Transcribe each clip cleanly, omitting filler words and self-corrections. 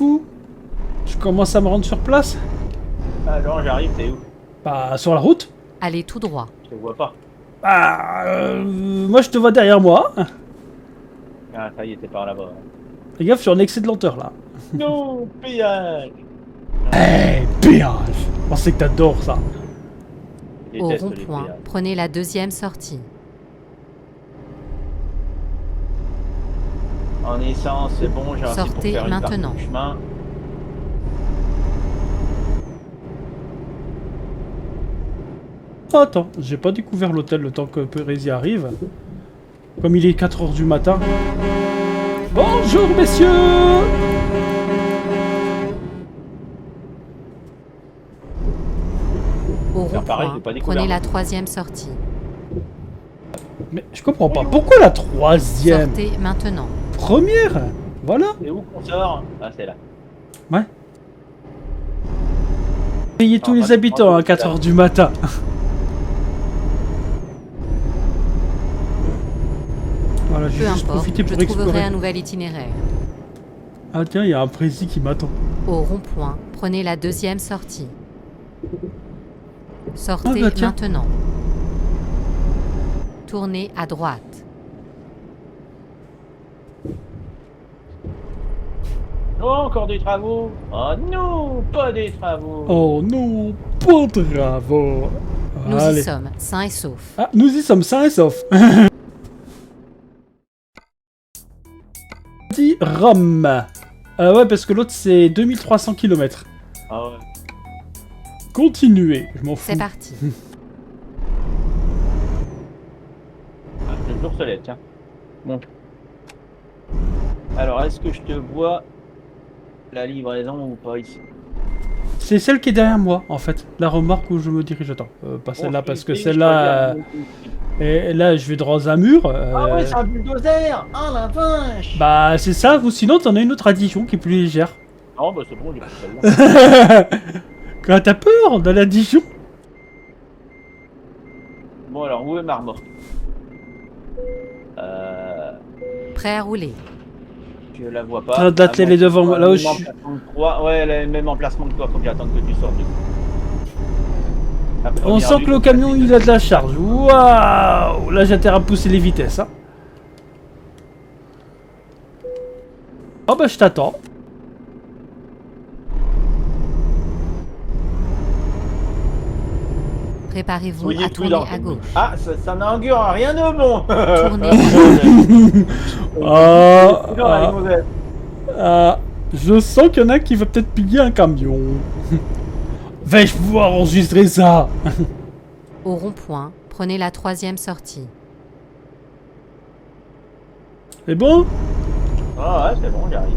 coup, je commence à me rendre sur place. Alors j'arrive, t'es où? Bah, sur la route. Allez tout droit. Je te vois pas. Bah, moi je te vois derrière moi. Ah, ça y est, t'es par là-bas. Fais gaffe, je suis en excès de lenteur là. Non, péage. Eh, péage. On sait que t'adores ça. Je Au déteste les rond-point, péages. prenez la deuxième sortie. En essence, c'est bon, j'ai assez pour Sortez faire une partie maintenant. du chemin. Oh, attends, j'ai pas découvert l'hôtel le temps que Pérési arrive. Comme il est 4 h du matin. Bonjour messieurs. Au Faire pareil, rond-point, j'ai pas découvert. prenez la troisième sortie. Mais je comprends pas. Pourquoi la troisième? Sortez maintenant. Première? Voilà. Et où qu'on sort? Ah, c'est là. Ouais. Payez tous Ah, les pas- habitants à pas- 4 h du matin. Voilà, j'ai Peu juste importe, profité je pour trouverai explorer. un nouvel itinéraire. Ah tiens, il y a un prési qui m'attend. Au rond-point, prenez la deuxième sortie. Sortez Ah, bah, tiens. maintenant. Tournez à droite. Oh, encore des travaux. Oh non, pas des travaux. Oh non, pas de travaux. Nous y Allez. sommes, sains et saufs. Ah, nous y sommes sains et saufs. Dit Rome. Ouais, parce que l'autre c'est 2300 km. Ah ouais. Continuez, je m'en fous. C'est parti. Ah, je te soleil, tiens. Bon. Alors, est-ce que je te vois la livraison ou pas ici? C'est celle qui est derrière moi, en fait. La remorque où je me dirige. Attends, pas celle-là, Oh, parce que je celle-là... choisis et là, je vais droit à un mur. Ah ouais, c'est un bulldozer. Ah la vache. Bah, c'est ça, ou sinon, t'en as une autre addition qui est plus légère. Non, bah c'est bon, j'ai pris celle-là. Quand t'as peur de l'addition. Bon, alors, où est ma remorque? Prêt à rouler. Je la vois T'as pas. de la télé devant moi, là où je suis. Ouais, elle a le même emplacement que toi, faut que j'attende que tu sortes. On sent que le camion, il a de la charge. Waouh! Là, j'ai intérêt à pousser les vitesses, hein. Oh bah, je t'attends. Préparez-vous Soyez à tourner prudents. à gauche. Ah, ça n'augure rien de bon. Tournez à Ah, Non, la limousette. ah, je sens qu'il y en a qui va peut-être piller un camion. Vais-je pouvoir enregistrer ça? Au rond-point, prenez la troisième sortie. C'est bon? Ah ouais, c'est bon, j'arrive.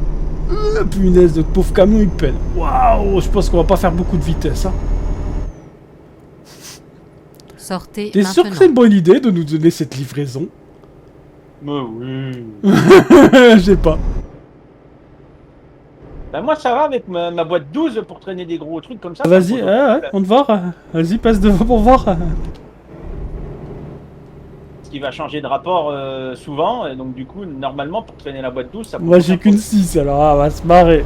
Punaise, de pauvre camion, il peine. Waouh, je pense qu'on va pas faire beaucoup de vitesse, hein. Sortez T'es sûr que c'est maintenant. une bonne idée de nous donner cette livraison? Mais oui. Je sais pas. Bah moi ça va avec ma boîte 12 pour traîner des gros trucs comme ça. Vas-y, ouais, on te voir. Vas-y, passe devant pour voir. Ce qui va changer de rapport souvent, et donc du coup, normalement, pour traîner la boîte 12, ça Moi, j'ai qu'une 6, alors on va se marrer.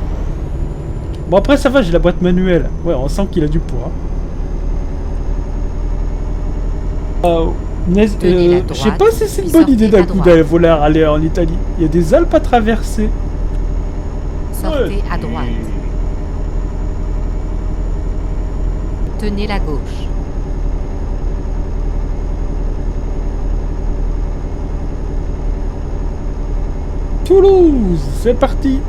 Bon, après, ça va, j'ai la boîte manuelle. Ouais, on sent qu'il a du poids. Tenez la Je sais droite, pas si c'est une puis bonne idée sortez d'un à coup droite. d'aller voler aller en Italie. Il y a des Alpes à traverser. Sortez à droite. Tenez la gauche. Toulouse, c'est parti.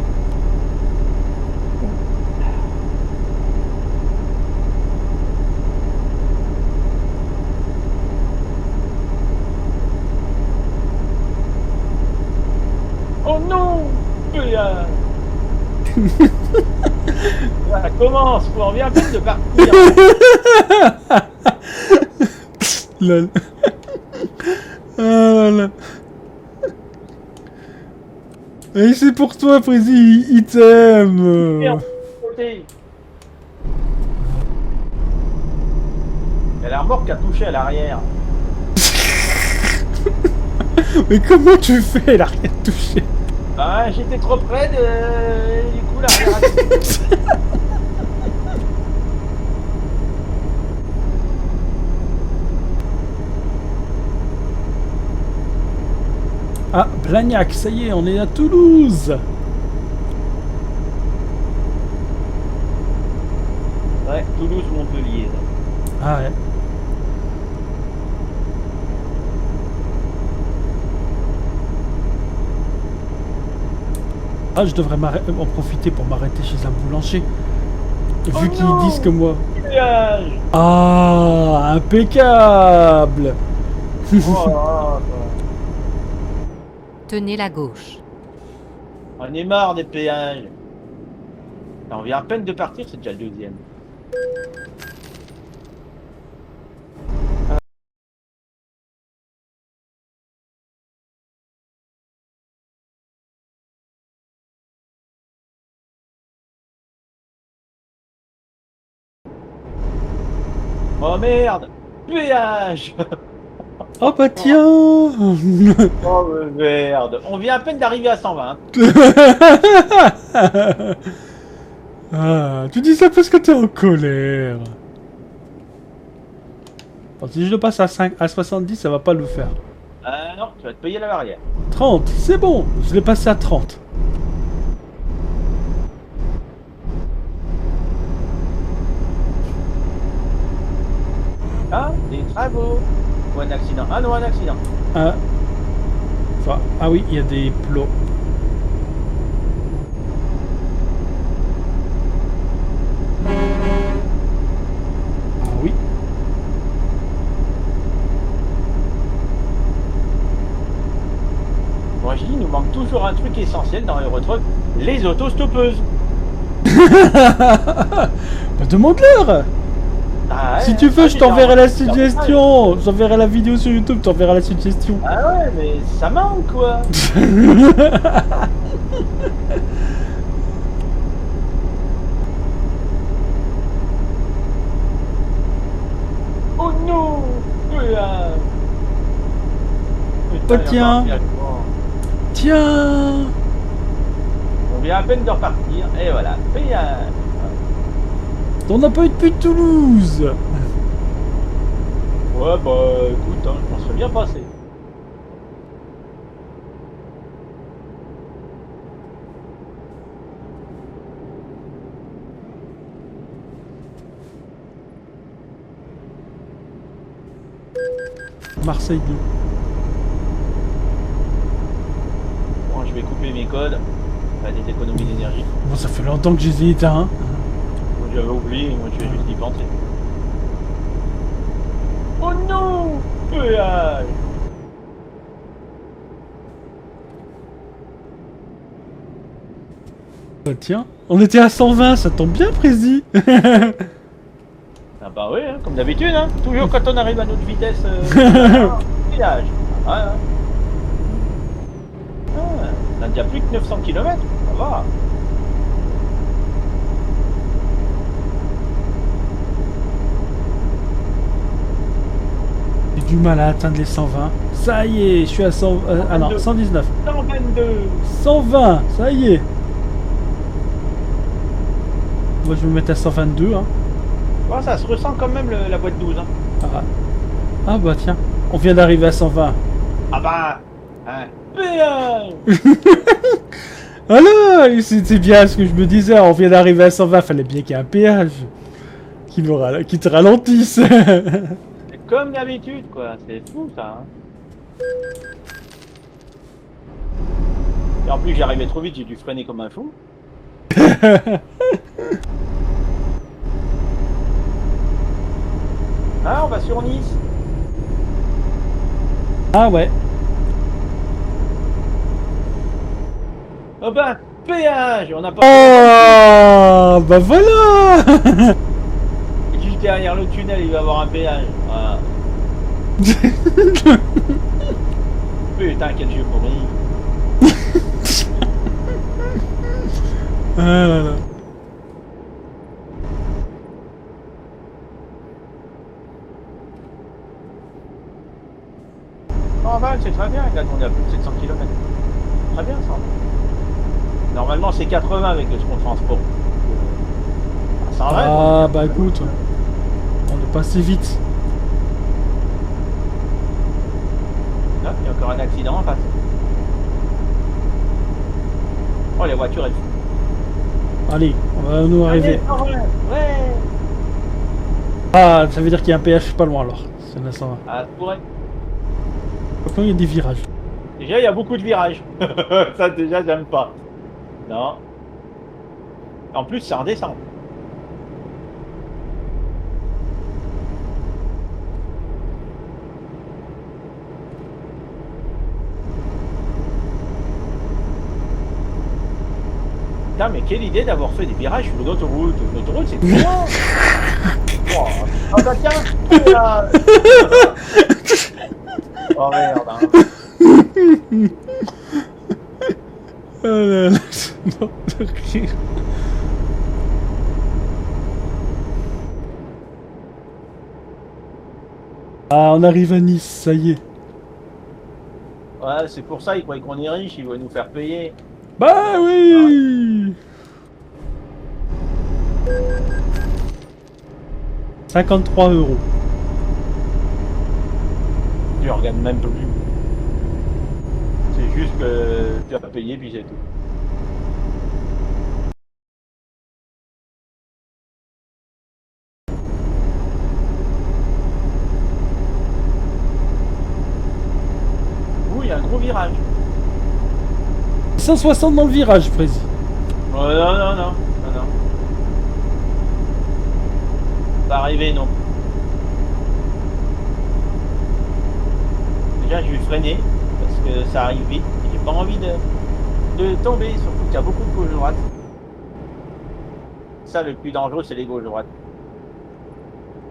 Oh non. Ça commence, faut en vient à peine de partir. Lol. Ah là là. Et c'est pour toi, Prési, il t'aime. Merde, côté. Il y a la remorque qui a touché à l'arrière. Mais comment tu fais? Elle a rien touché. Bah, j'étais trop près de... Du coup, là, j'ai raté. Ah, Blagnac, ça y est, on est à Toulouse. Ouais, Toulouse-Montpellier. là. Ah ouais. Ah, je devrais en profiter pour m'arrêter chez un boulanger. Oh Vu qu'ils non. disent que moi... Péage. Ah, impeccable. Oh, là, quoi. Tenez la gauche. On est marre des péages. On vient à peine de partir, c'est déjà le deuxième. Oh merde. Péage. Oh bah tiens. Oh merde. On vient à peine d'arriver à 120. Ah, tu dis ça parce que t'es en colère. Bon, si je le passe à 70, ça va pas le faire. Ah non, tu vas te payer la barrière. 30, c'est bon, je l'ai passé à 30. Ah, des travaux. Ou un accident. Ah non, un accident. Ah, enfin, ah oui, il y a des plots. Ah oui. Moi je dis, il nous manque toujours un truc essentiel dans Eurotruck, les autostoppeuses. Bah, demande-leur. Ah ouais, Si tu veux, je j'ai t'enverrai la déjà- suggestion. J'enverrai la vidéo sur YouTube, t'enverrai la suggestion. Ah ouais, mais ça manque quoi. Oh non. Oula. Putain, Oh, il y a tiens. encore un piège. Tiens. On vient à peine de repartir, et voilà, péage. On n'a pas eu depuis Toulouse. Ouais bah écoute, hein, je m'en serais bien passé. Marseille 2. Bon, je vais couper mes codes, pas des économies d'énergie. Bon, ça fait longtemps que je les ai éteints. Moi j'avais oublié, moi je vais juste y penser. Oh non. Péage. Bah tiens, on était à 120, ça tombe bien, Prési. Ah bah oui, hein, comme d'habitude, hein. Toujours quand on arrive à notre vitesse, péage. Ah, on a déjà plus que 900 km, ça va. J'ai du mal à atteindre les 120. Ça y est, je suis à 100... ah non, 119. 122. 120, ça y est. Moi, je vais me mettre à 122, hein. Ouais, ça se ressent quand même la boîte 12. Hein. Ah. Ah bah tiens, on vient d'arriver à 120. Ah bah, hein. Péage. Alors, c'était bien ce que je me disais, on vient d'arriver à 120, fallait bien qu'il y ait un péage. Qui te ralentisse. C'est comme d'habitude, quoi. C'est fou, ça. Hein. Et en plus, j'arrivais trop vite, j'ai dû freiner comme un fou. Ah, on va sur Nice. Ah ouais. Oh bah, péage. On n'a pas... Oh, bah voilà. Juste derrière le tunnel, il va y avoir un péage. Voilà. Putain, quel jeu pourri. Ah là là. En Val, c'est très bien, regarde, on est à plus de 700 km. Très bien, ça. Normalement, c'est 80 avec ce qu'on transporte. Ça en rêve. Ah bah écoute, on est passé vite. Là, il y a encore un accident en face. Oh, les voitures, elles font. Allez, on va nous arriver. Allez, ouais. Ah, ça veut dire qu'il y a un PH pas loin alors. C'est là, ça va. Ah, ça pourrait. Maintenant, il y a des virages. Déjà, il y a beaucoup de virages. Ça, déjà, j'aime pas. Non. En plus, ça redescend. Putain, mais quelle idée d'avoir fait des virages sur une autoroute. Une autoroute, c'est trop long. Oh, ah bah tiens, là. Oh merde. Hein. Ah là là, c'est mort de rire. Ah, on arrive à Nice, ça y est. Ouais, c'est pour ça, il croyait qu'on est riche, il va nous faire payer. Bah oui. 53 €. Tu regardes même plus. C'est juste que tu as payé puis c'est tout. Ouh, il y a un gros virage. 160 dans le virage, Prési. Oh, non, non, non, non, non. Pas arrivé, non. Déjà, je vais freiner parce que ça arrive vite. J'ai pas envie de tomber, surtout qu'il y a beaucoup de gauche-droite. Ça, le plus dangereux, c'est les gauche-droite.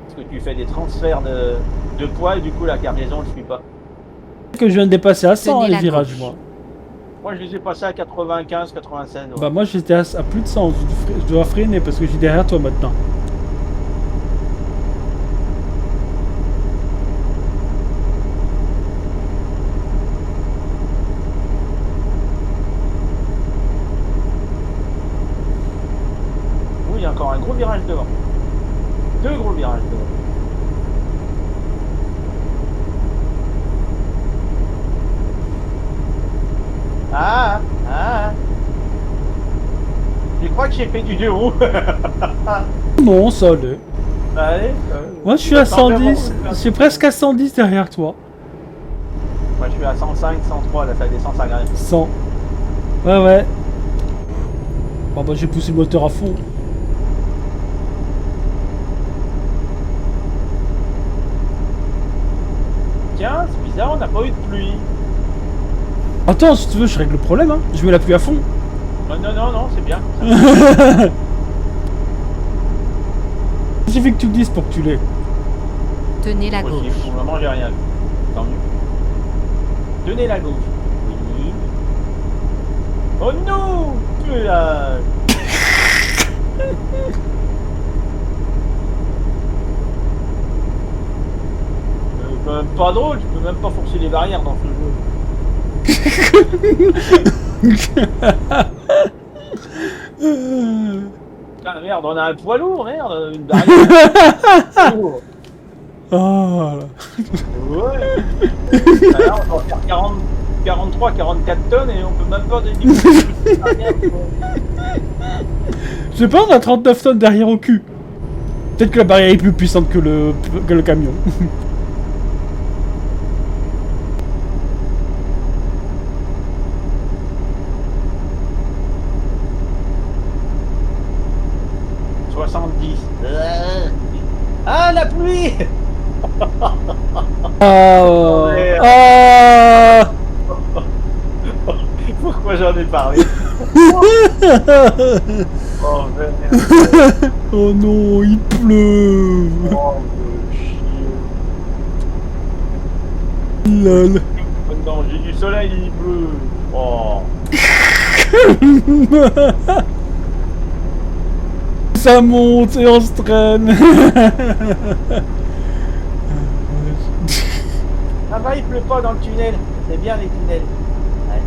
Parce que tu fais des transferts de poids et du coup, la cargaison ne suit pas. Que je viens de dépasser à 100 Tenez les la virages, gauche. moi. Moi, je les ai passés à 95, 96. Ouais. Bah moi j'étais à plus de 100, je dois freiner parce que je suis derrière toi maintenant. Ouh, il y a encore un gros virage devant. Deux gros virages devant. Ah, ah. Je crois que j'ai fait du 2 roues. Non, ça allait. Allez. Moi je suis à 110, je suis presque à 110 derrière toi. Moi, je suis à 105, 103, là, ça descend, ça grimpe. 100. Ouais ouais. Bon bah j'ai poussé le moteur à fond. Tiens, c'est bizarre, on n'a pas eu de pluie. Attends, si tu veux je règle le problème hein, je mets la pluie à fond. Non, non, non, non, c'est bien. Il suffit que tu le dises pour que tu l'aies. Tenez la Possible, gauche. pour le moment, j'ai rien vu. Tant mieux. Tenez la gauche. Oui. Oh non! Putain! C'est quand même pas drôle, je peux même pas forcer les barrières dans ce jeu. Putain, merde, on a un poids lourd, merde, une barrière. Lourd. Oh là. Ouais. Alors, on va faire 40, 43, 44 tonnes et on peut même pas dédier. Je sais pas, on a 39 tonnes derrière au cul. Peut-être que la barrière est plus puissante que le camion. Ah, la pluie! Ah, merde. ah. Pourquoi j'en ai parlé? Oh merde! Oh non, il pleut. Oh, chier! Lol. Non, j'ai du soleil, il pleut! Oh! Ça monte et on se traîne. Ah bah, il pleut pas dans le tunnel! C'est bien les tunnels! Ouais.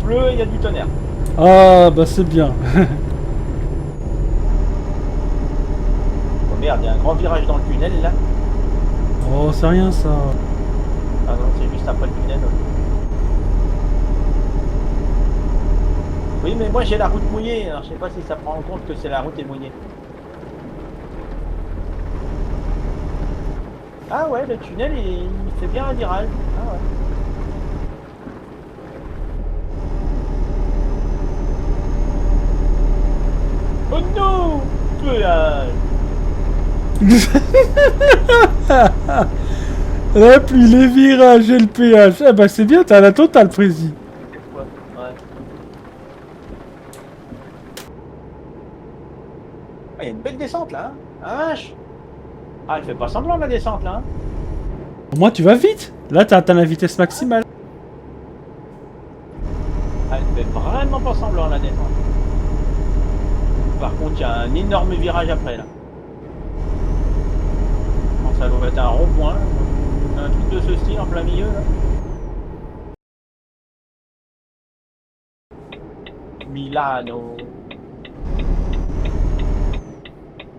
pleut et il y a du tonnerre. Ah, bah c'est bien. Oh merde, il y a un grand virage dans le tunnel là. Oh, c'est rien ça. Ah non, c'est juste après le tunnel. Oui, mais moi j'ai la route mouillée, alors je sais pas si ça prend en compte que c'est la route est mouillée. Ah ouais, le tunnel il fait bien un virage. Ah ouais. Oh non! Péage! Et puis les virages et le péage. Ah bah c'est bien, t'as la totale, Prési. Ouais, ouais. Ah, il y a une belle descente là, hein? Ah vache! Ah, elle fait pas semblant la descente là, hein? Au moins tu vas vite. Là t'as atteint la vitesse maximale. Ah, elle fait vraiment pas semblant la descente. Par contre, il y a un énorme virage après là. Je pense que ça doit être un rond-point, un truc de ce style en plein milieu là. Milano.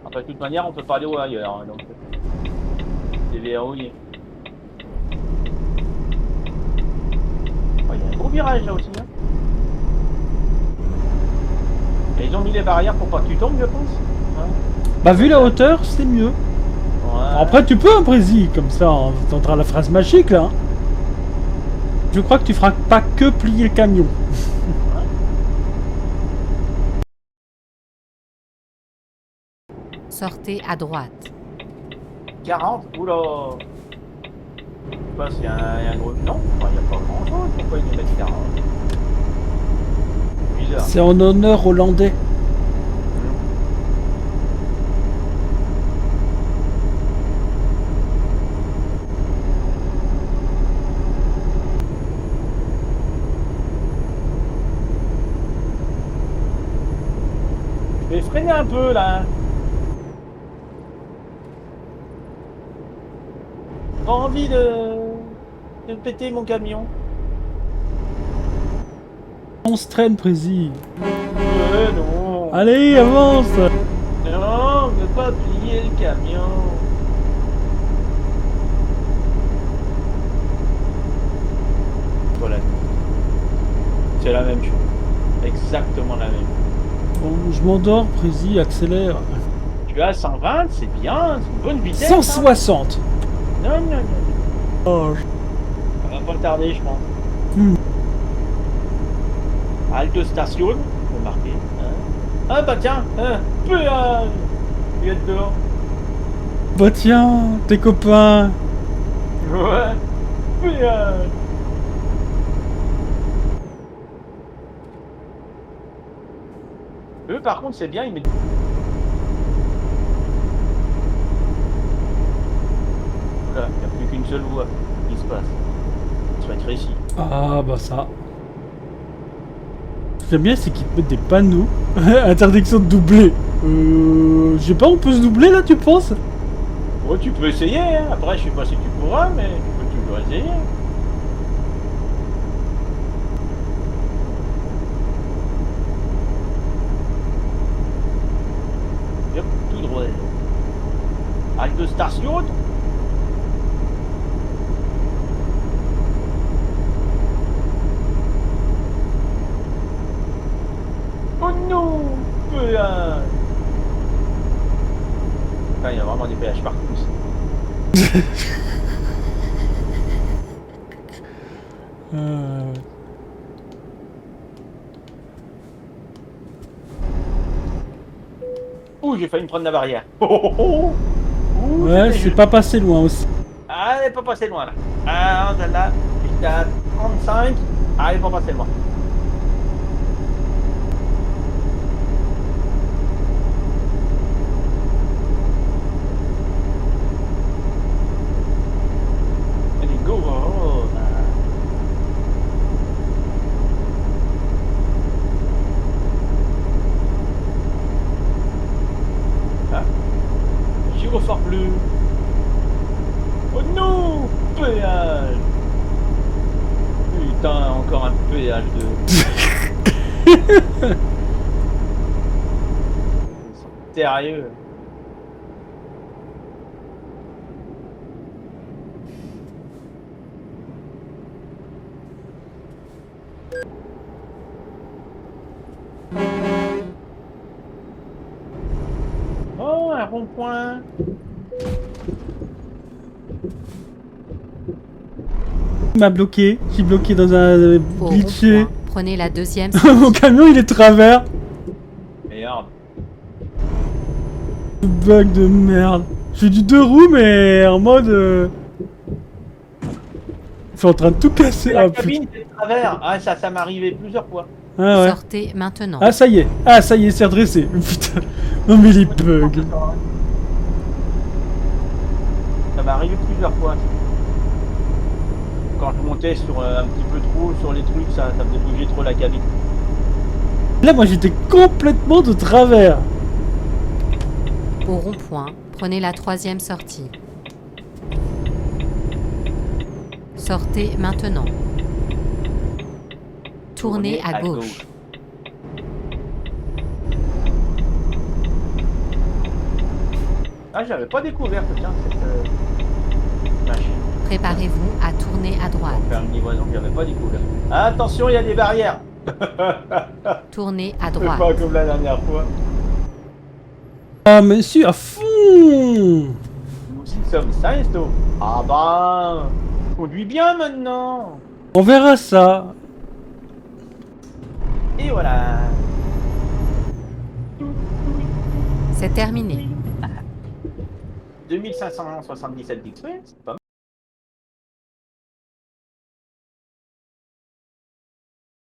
Enfin, de toute manière, on peut pas aller ailleurs, hein, donc c'est verrouillé. Oh, il y a un gros virage là aussi. Hein. Et ils ont mis les barrières pour pas que tu tombes, je pense. Ouais. Bah vu la hauteur, c'est mieux. Ouais. Après tu peux un Prési, comme ça on entendra la phrase magique là. Hein. Je crois que tu feras pas que plier le camion. Sortez à droite. 40, oula. Je sais pas s'il y a un gros... Non, il n'y a pas grand chose. Pourquoi ils mettent 40? Bizarre. C'est en honneur hollandais. Je vais freiner un peu là. Pas envie de péter mon camion. On se traîne, Prési. Non. Allez, avance. Non, ne pas plier le camion. Voilà. C'est la même chose. Exactement la même. Bon, je m'endors, Prési, accélère. Tu as 120, c'est bien, c'est une bonne vitesse. 160. Hein. Non, non, non. Oh, Ça va pas tarder, je pense. Hmm. Halte station, faut marquer. Hein. Ah bah tiens, péage. Il y a dedans. bah tiens, tes copains. Ouais, péage. Eux par contre c'est bien, ils mettent... Voilà, il n'y a plus qu'une seule voie qui se passe. Ça va être réussi. Ah bah ça. J'aime bien, c'est qu'ils te mettent des panneaux. Interdiction de doubler. Je sais pas, on peut se doubler là, tu penses? Ouais, tu peux essayer, hein. Après je sais pas si tu pourras, mais tu peux toujours essayer. Hop, tout droit. Halte station. Oh non, péage. Enfin, il y a vraiment des péages partout ici. Ouh, j'ai failli me prendre la barrière. Oh, oh, oh. Ouh, Ouais, c'était c'est juste. pas passé loin aussi. Ah, elle est pas passée loin là. Ah, celle-là, j'étais à 35. Ah, elle est pas passée loin. Elle est go, oh, ah. Gyrophare bleu. Oh non, péage. putain, encore un péage de... Sérieux. Oh, un rond-point. Il m'a bloqué. Je suis bloqué dans un Au glitché. rond-point, prenez la deuxième Mon sortie. camion il est de travers. Merde. Bug de merde. Je fais du 2 roues mais en mode... Je suis en train de tout casser. La Ah, putain. cabine, c'est de travers. Ah, ça m'est arrivé plusieurs fois. Ah ouais. Sortez maintenant. Ah ça y est. Ah ça y est, c'est redressé. Putain. Non mais les bugs. Ça m'est arrivé plusieurs fois. Quand je montais sur un petit peu trop sur les trucs, ça me faisait bouger trop la cabine. Là moi j'étais complètement de travers. Au rond-point, prenez la troisième sortie. Sortez maintenant. Tournez à gauche. Ah, j'avais pas découvert tiens, cette machine. Préparez-vous à tourner à droite. Faire une livraison que j'avais pas découvert. Attention, il y a des barrières. Tournez à C'est droite. pas comme la dernière fois. Ah monsieur à fond. Nous aussi sommes Sainsto. Ah bah, conduis bien maintenant. On verra ça. Et voilà. C'est terminé. 2577 d'XP, c'est pas mal.